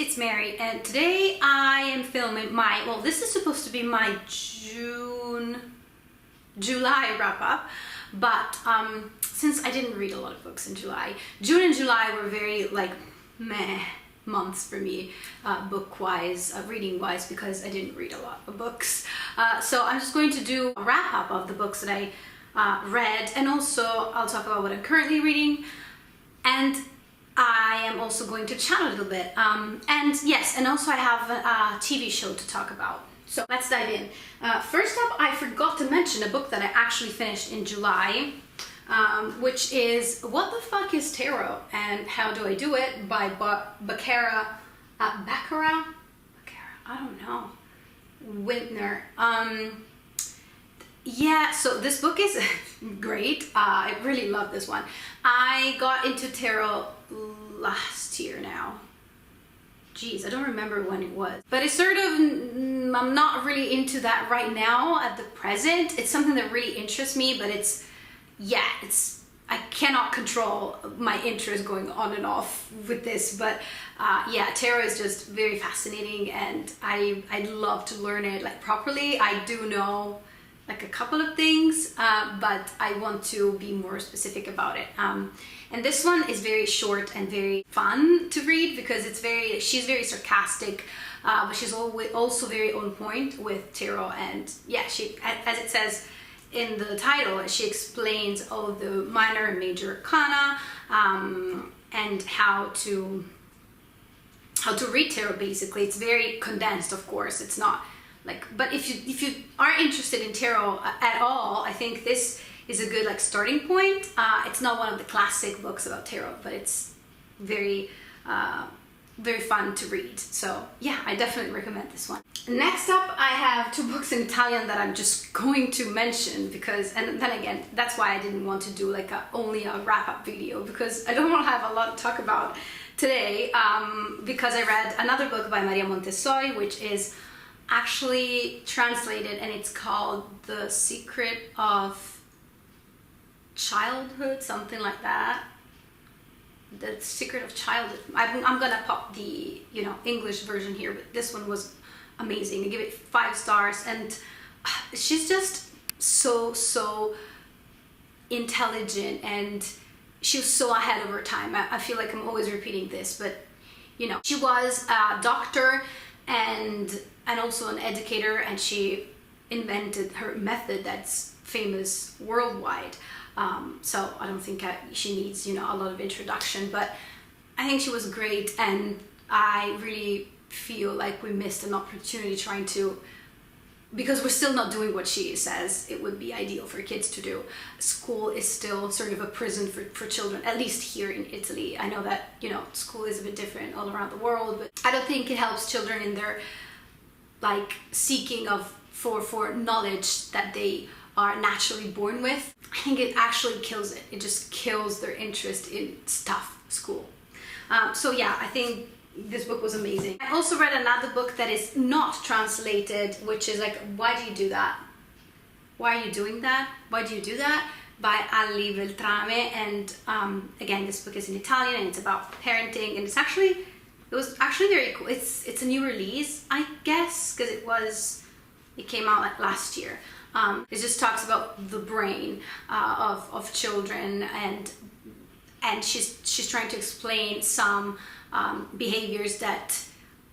it's Mary, and today I am filming my, well, this is supposed to be my July wrap-up, but since I didn't read a lot of books in July, June and July were very like meh months for me, book-wise, reading-wise, because I didn't read a lot of books. So I'm just going to do a wrap-up of the books that I read, and also I'll talk about what I'm currently reading, and I am also going to chat a little bit. And yes, and also I have a TV show to talk about. So let's dive in. First up, I forgot to mention a book that I actually finished in July, which is What the Fuck is Tarot and How Do I Do It by Bakara, I don't know, Wintner. Yeah, so this book is great. I really love this one. I got into tarot last year now. Geez, I don't remember when it was. But it's sort of, I'm not really into that right now at the present. It's something that really interests me, but it's, yeah, I cannot control my interest going on and off with this. But yeah, tarot is just very fascinating, and I'd love to learn it like properly. I do know like a couple of things, but I want to be more specific about it. And this one is very short and very fun to read because she's very sarcastic, but she's also very on point with tarot. And yeah, she, as it says in the title, she explains all of the minor and major arcana, and how to read tarot. Basically, it's very condensed, of course. It's not like, but if you are interested in tarot at all, I think this is a good like starting point. It's not one of the classic books about tarot, but it's very fun to read. So yeah, I definitely recommend this one. Next up, I have two books in Italian that I'm just going to mention because, and then again, that's why I didn't want to do like only a wrap-up video, because I don't want to have a lot to talk about today, because I read another book by Maurier Montessori, which is actually translated, and it's called The Secret of Childhood, something like that. The Secret of Childhood. I'm gonna pop the English version here, but this one was amazing. I give it 5 stars, and she's just so intelligent, and she was so ahead of her time. I feel like I'm always repeating this, but she was a doctor and also an educator, and she invented her method that's famous worldwide. So I don't think she needs a lot of introduction, but I think she was great, and I really feel like we missed an opportunity trying to, because we're still not doing what she says it would be ideal for kids to do. School is still sort of a prison for children, at least here in Italy. I know that school is a bit different all around the world, but I don't think it helps children in their like seeking for knowledge that they are naturally born with. I think it actually kills it. It just kills their interest in school. So yeah, I think this book was amazing. I also read another book that is not translated, which is like, Why Do You Do That? Why Are You Doing That? Why Do You Do That? By Alli, Beltrame. And again, this book is in Italian, and it's about parenting, and it was actually very cool. It's a new release, I guess, because it came out like last year. It just talks about the brain of children, and she's trying to explain some behaviors that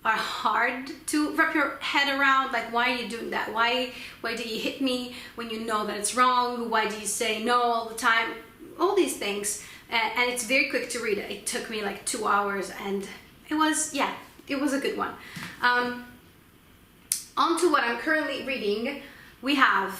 are hard to wrap your head around. Like, why are you doing that? Why do you hit me when you know that it's wrong? Why do you say no all the time? All these things, and it's very quick to read. It took me like 2 hours, and it was a good one. On to what I'm currently reading. We have,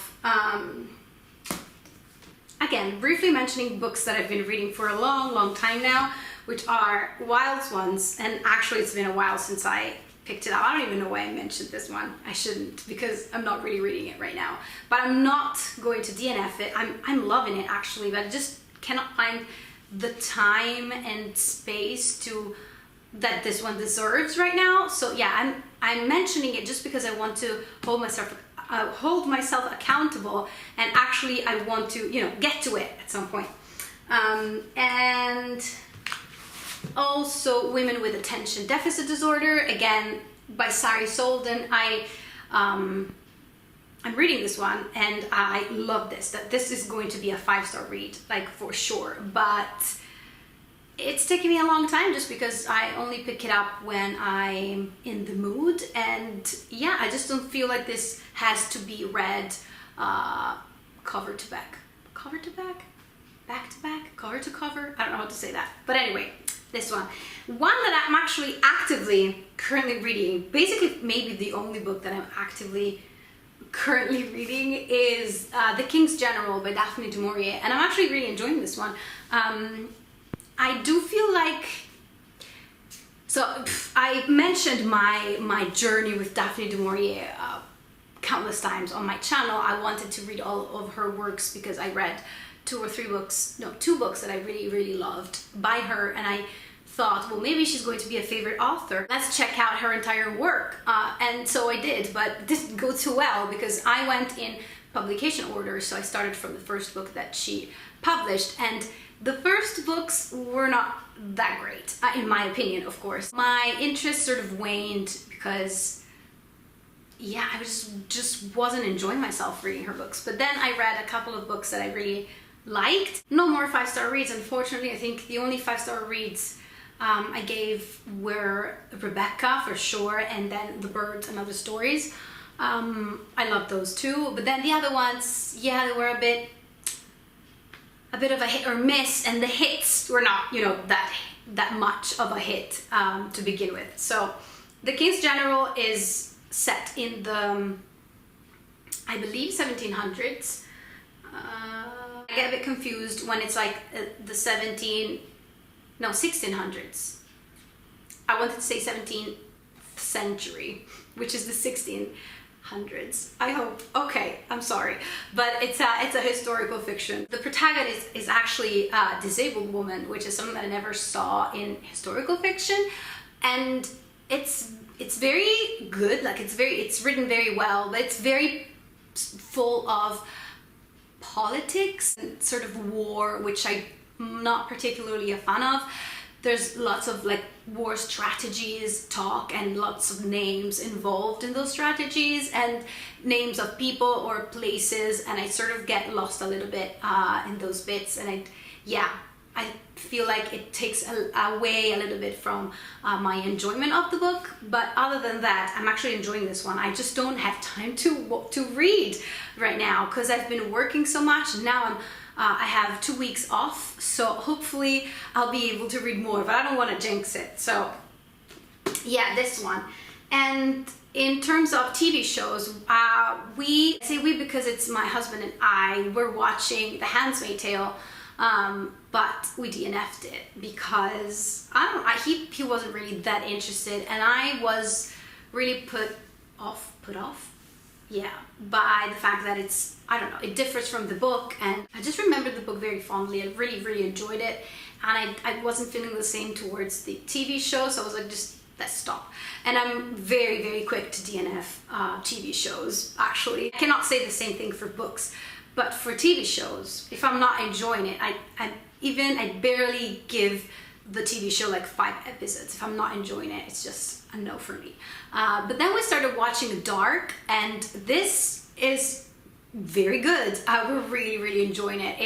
again, briefly mentioning books that I've been reading for a long time now, which are Wild Swans, and actually it's been a while since I picked it up. I don't even know why I mentioned this one. I shouldn't, because I'm not really reading it right now. But I'm not going to DNF it. I'm loving it actually, but I just cannot find the time and space that this one deserves right now. So yeah, I'm mentioning it just because I want to hold myself accountable, and actually I want to get to it at some point. And Also Women with Attention Deficit Disorder, again by Sari Solden. I'm reading this one and I love this, that this is going to be a 5-star read, like for sure, but it's taking me a long time just because I only pick it up when I'm in the mood, and yeah, I just don't feel like this has to be read cover to back, back to back, cover to cover, I don't know how to say that, but anyway, this one that I'm actually actively currently reading, basically maybe the only book that I'm actively currently reading is The King's General by Daphne du Maurier, and I'm actually really enjoying this one. I do feel like, so I mentioned my journey with Daphne du Maurier countless times on my channel. I wanted to read all of her works because I read two books that I really loved by her, and I thought, well, maybe she's going to be a favorite author. Let's check out her entire work. And so I did, but it didn't go too well because I went in publication order. So I started from the first book that she published, and the first books were not that great, in my opinion, of course. My interest sort of waned because, yeah, I just wasn't enjoying myself reading her books. But then I read a couple of books that I really liked. No more 5-star reads, unfortunately. I think the only 5-star reads I gave were Rebecca, for sure, and then The Birds and Other Stories. I loved those too, but then the other ones, yeah, they were a bit of a hit or miss, and the hits were not, you know, that much of a hit to begin with. So The King's General is set in the, I believe, 1700s. I get a bit confused when it's like the 1600s. I wanted to say 17th century, which is the 1600s. I hope. Okay, I'm sorry, but it's a historical fiction. The protagonist is actually a disabled woman, which is something that I never saw in historical fiction, and it's very good. Like it's written very well, but it's very full of politics and sort of war, which I'm not particularly a fan of. There's lots of like war strategies talk and lots of names involved in those strategies and names of people or places, and I sort of get lost a little bit in those bits, and I feel like it takes away a little bit from my enjoyment of the book. But other than that, I'm actually enjoying this one. I just don't have time to read right now because I've been working so much, and now I have 2 weeks off, so hopefully I'll be able to read more, but I don't want to jinx it. So yeah, this one. And in terms of TV shows, we say we because it's my husband and I were watching The Handmaid's Tale, but we DNF'd it because he wasn't really that interested, and I was really put off, yeah, by the fact that it's, I don't know, it differs from the book, and I just remembered the book very fondly. I really enjoyed it, and I wasn't feeling the same towards the TV show, so I was like, just let's stop. And I'm very quick to DNF TV shows, actually. I cannot say the same thing for books, but for TV shows, if I'm not enjoying it, I barely give the TV show like 5 episodes. If I'm not enjoying it, it's just a no for me. But then we started watching Dark, and this is very good. We're really enjoying it.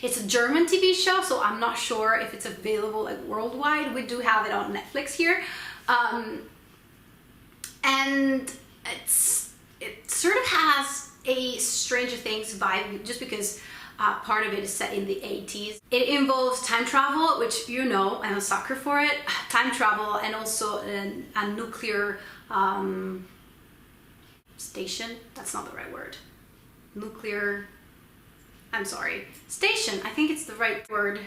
It's a German TV show, so I'm not sure if it's available like worldwide. We do have it on Netflix here. And it sort of has a Stranger Things vibe, just because part of it is set in the 80s. It involves time travel, which, you know, I'm a sucker for it. Time travel, and also a nuclear station. That's not the right word. Station. I think it's the right word,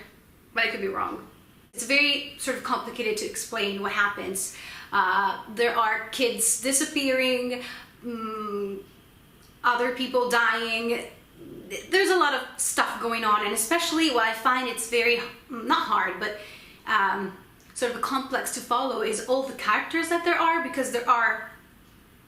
but I could be wrong. It's very sort of complicated to explain what happens. There are kids disappearing, other people dying. There's a lot of stuff going on, and especially what I find it's very, not hard, but sort of complex to follow is all the characters that there are, because there are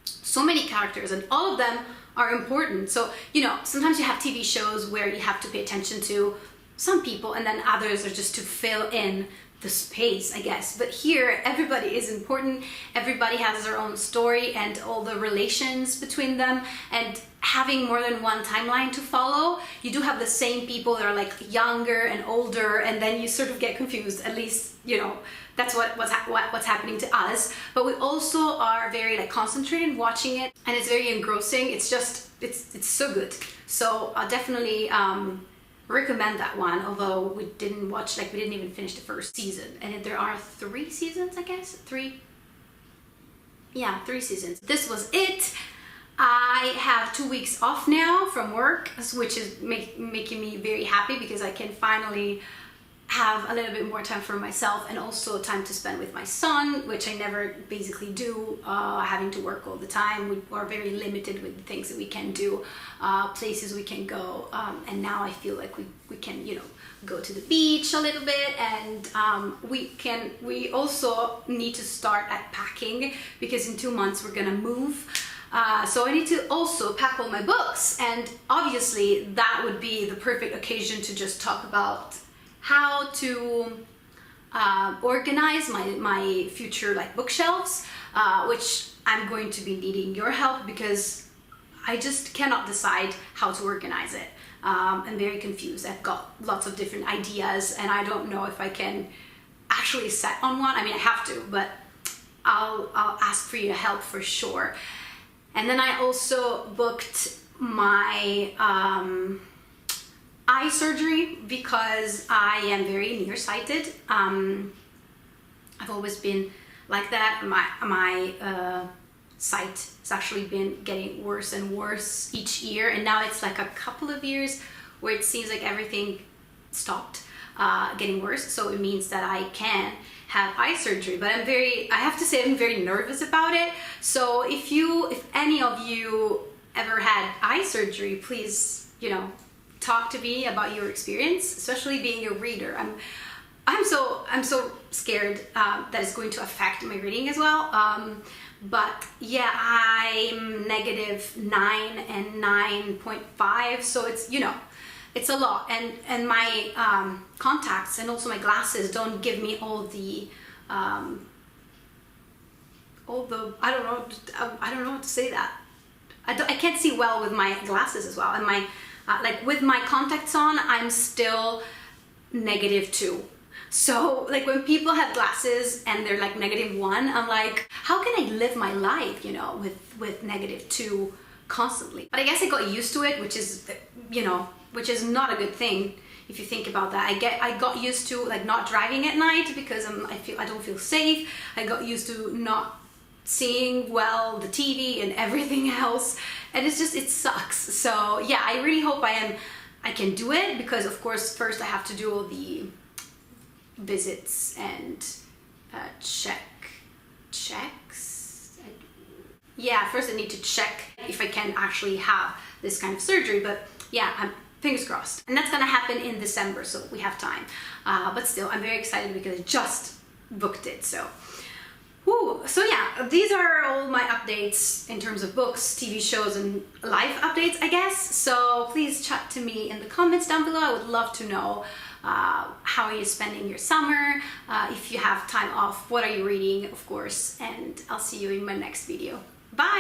so many characters and all of them are important. So, you know, sometimes you have TV shows where you have to pay attention to some people, and then others are just to fill in the space, I guess. But here, everybody is important. Everybody has their own story and all the relations between them. And having more than one timeline to follow, you do have the same people that are like younger and older, and then you sort of get confused. At least, you know, that's what's happening to us. But we also are very like concentrated watching it, and it's very engrossing. It's just, it's so good. So I'll definitely recommend that one, although we didn't watch, like we didn't even finish the first season, and there are 3 seasons, I guess. 3 seasons. This was it. I have 2 weeks off now from work, which is making me very happy, because I can finally have a little bit more time for myself, and also time to spend with my son, which I never basically do, having to work all the time. We are very limited with the things that we can do, places we can go, and now I feel like we can, you know, go to the beach a little bit, and we also need to start at packing, because in 2 months we're gonna move. So I need to also pack all my books, and obviously that would be the perfect occasion to just talk about how to organize my future like bookshelves, which I'm going to be needing your help, because I just cannot decide how to organize it. I'm very confused. I've got lots of different ideas, and I don't know if I can actually set on one. I mean, I have to, but I'll ask for your help for sure. And then I also booked my eye surgery, because I am very nearsighted. I've always been like that. My sight has actually been getting worse and worse each year, and now it's like a couple of years where it seems like everything stopped getting worse. So it means that I can have eye surgery, but I have to say I'm very nervous about it. So if any of you ever had eye surgery, please, you know, talk to me about your experience, especially being a reader. I'm so scared that it's going to affect my reading as well. But yeah, I'm -9 and 9.5, so it's, you know, it's a lot, and my contacts and also my glasses don't give me all the I don't know how to say that. I can't see well with my glasses as well, and my like with my contacts on, I'm still -2. So like when people have glasses and they're like -1, I'm like, how can I live my life, you know, with -2 constantly? But I guess I got used to it, which is, you know, which is not a good thing if you think about that. I got used to like not driving at night, because I don't feel safe. I got used to not seeing well the TV and everything else, and it's just, it sucks. So yeah, I really hope I can do it, because of course first I have to do all the visits and checks. Yeah, first I need to check if I can actually have this kind of surgery, but yeah, fingers crossed. And that's gonna happen in December, so we have time. But still, I'm very excited because I just booked it, so. Woo. So yeah, these are all my updates in terms of books, TV shows, and life updates, I guess. So please chat to me in the comments down below. I would love to know how are you spending your summer. If you have time off, what are you reading, of course. And I'll see you in my next video. Bye!